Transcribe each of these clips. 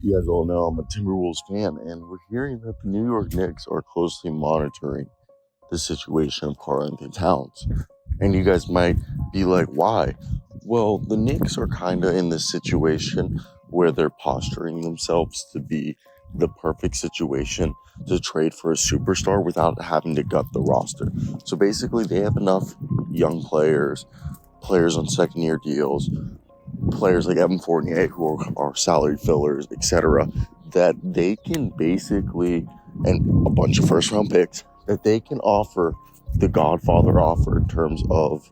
You guys all know I'm a Timberwolves fan, and we're hearing that the New York Knicks are closely monitoring the situation of Karl-Anthony Towns. And you guys might be like, why? Well, the Knicks are kind of in this situation where they're posturing themselves to be the perfect situation to trade for a superstar without having to gut the roster. So basically, they have enough young players on second-year deals, players like Evan Fournier who are salary fillers, etc., that they can basically, and a bunch of first-round picks, that they can offer the Godfather offer in terms of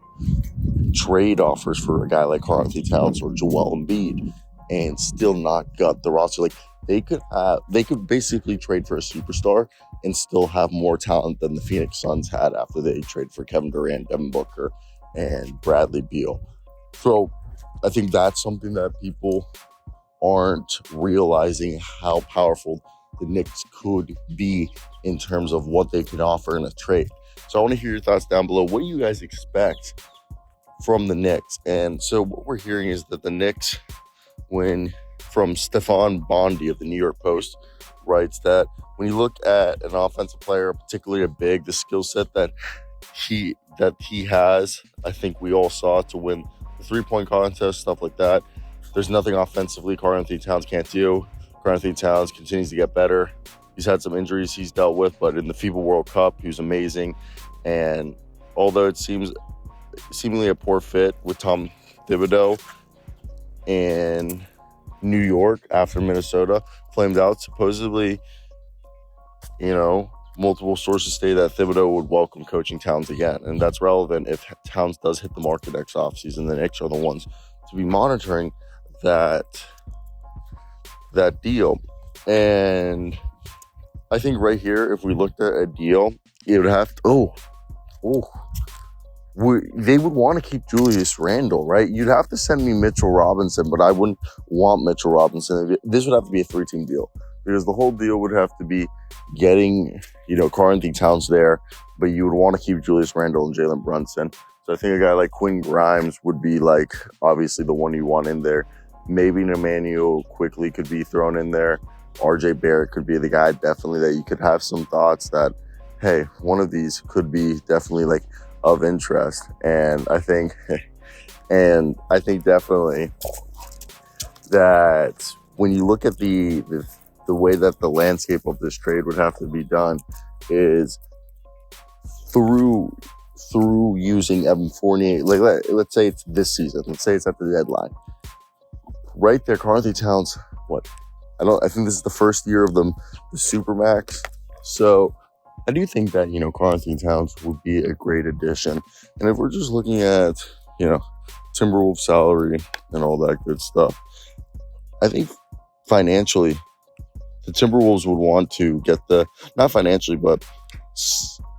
trade offers for a guy like Karl-Anthony Towns or Joel Embiid and still not gut the roster. Like they could basically trade for a superstar and still have more talent than the Phoenix Suns had after they traded for Kevin Durant, Devin Booker, and Bradley Beal. So I think that's something that people aren't realizing, how powerful the Knicks could be in terms of what they can offer in a trade. So I want to hear your thoughts down below. What do you guys expect from the Knicks? And so what we're hearing is that the Knicks, from Stefan Bondi of the New York Post, writes that when you look at an offensive player, particularly a big, the skill set that he has, I think we all saw to win the three-point contest, stuff like that. There's nothing offensively Karl-Anthony Towns can't do. Karl-Anthony Towns continues to get better. He's had some injuries he's dealt with, but in the FIBA World Cup, he was amazing. And although it seemingly a poor fit with Tom Thibodeau in New York after Minnesota flamed out, supposedly, multiple sources say that Thibodeau would welcome coaching Towns again. And that's relevant if Towns does hit the market next offseason. The Knicks are the ones to be monitoring that deal. And I think right here, if we looked at a deal, it would have to, they would want to keep Julius Randle, right? You'd have to send me Mitchell Robinson, but I wouldn't want Mitchell Robinson. This would have to be a 3-team deal, because the whole deal would have to be getting, Karl-Anthony Towns there, but you would want to keep Julius Randle and Jalen Brunson. So I think a guy like Quinn Grimes would be obviously the one you want in there. Maybe Emmanuel quickly could be thrown in there. RJ Barrett could be the guy definitely that you could have some thoughts that, hey, one of these could be definitely of interest. And I think definitely that when you look at the way that the landscape of this trade would have to be done is through using Evan Fournier. Let's say it's this season. Let's say it's at the deadline. Right there, Karl-Anthony Towns, I think this is the first year of the Supermax. So I do think that, Karl-Anthony Towns would be a great addition. And if we're just looking at, Timberwolves salary and all that good stuff, I think financially, the Timberwolves would want to get not financially, but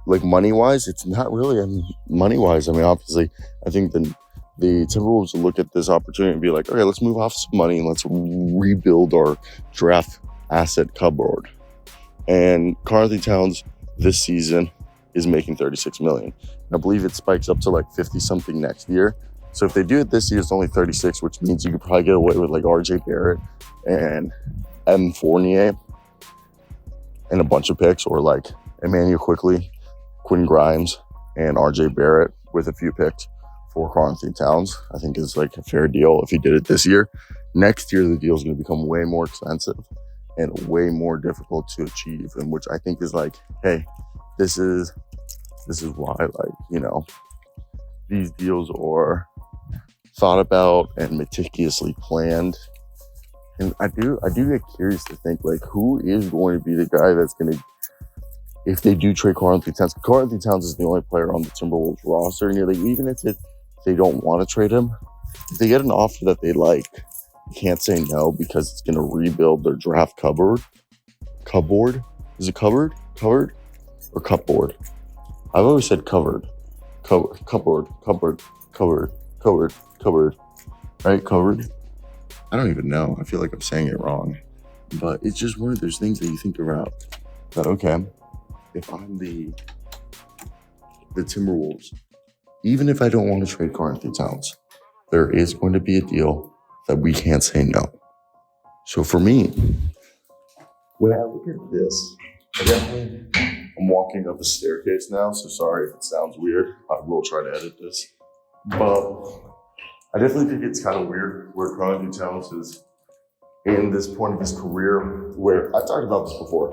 money-wise, it's not really money-wise. Obviously, I think the Timberwolves will look at this opportunity and be like, okay, let's move off some money and let's rebuild our draft asset cupboard. And Karl-Anthony Towns this season is making $36 million. And I believe it spikes up to 50-something next year. So if they do it this year, it's only 36, which means you could probably get away with RJ Barrett and Evan Fournier and a bunch of picks, or Emmanuel quickly, Quinn Grimes, and RJ Barrett with a few picks for Karl-Anthony Towns. I think is a fair deal if he did it this year. Next year, the deal is going to become way more expensive and way more difficult to achieve, and which I think is hey, this is why these deals are thought about and meticulously planned. And I do get curious to think who is going to be the guy that's going to, if they do trade Karl-Anthony Towns. Karl-Anthony Towns is the only player on the Timberwolves roster, and even if they don't want to trade him, if they get an offer that they like, you can't say no, because it's going to rebuild their draft cupboard. Cupboard? Is it cupboard? Covered? Or cupboard? I've always said covered. Cupboard. Right? Covered? I don't even know. I feel like I'm saying it wrong. But it's just one of those things that you think about. That, okay, if I'm the Timberwolves, even if I don't want to trade Karl-Anthony Towns, there is going to be a deal that we can't say no. So for me, when I look at this, I'm walking up a staircase now, so sorry if it sounds weird. I will try to edit this. But I definitely think it's kind of weird where Karl-Anthony Towns is in this point of his career where I've talked about this before.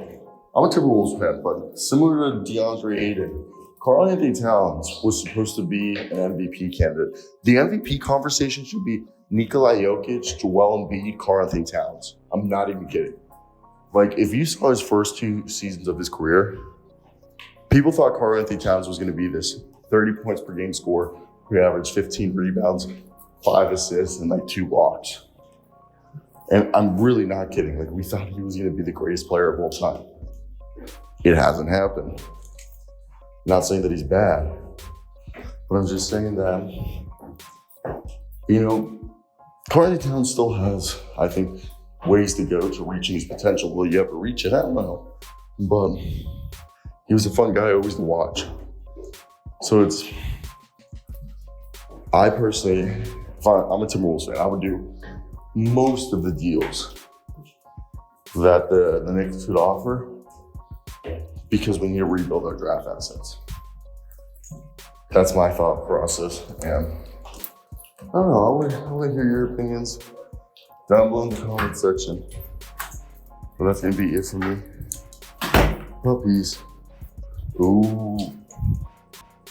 I'm a Timberwolves fan, but similar to DeAndre Ayton, Karl-Anthony Towns was supposed to be an MVP candidate. The MVP conversation should be Nikola Jokic, Joel Embiid, Karl-Anthony Towns. I'm not even kidding. Like, if you saw his first 2 seasons of his career, people thought Karl-Anthony Towns was going to be this 30 points per game scorer who averaged 15 rebounds, 5 assists, and like 2 blocks. And I'm really not kidding. Like, we thought he was going to be the greatest player of all time. It hasn't happened. Not saying that he's bad, but I'm just saying that, Karl-Anthony Towns still has, I think, ways to go to reaching his potential. Will you ever reach it? I don't know. But he was a fun guy always to watch. So I personally, if I'm a Timberwolves fan, I would do most of the deals that the Knicks could offer because we need to rebuild our draft assets. That's my thought process. And I don't know, I want to hear your opinions down below in the comment section. But that's going to be it for me. Puppies. Ooh.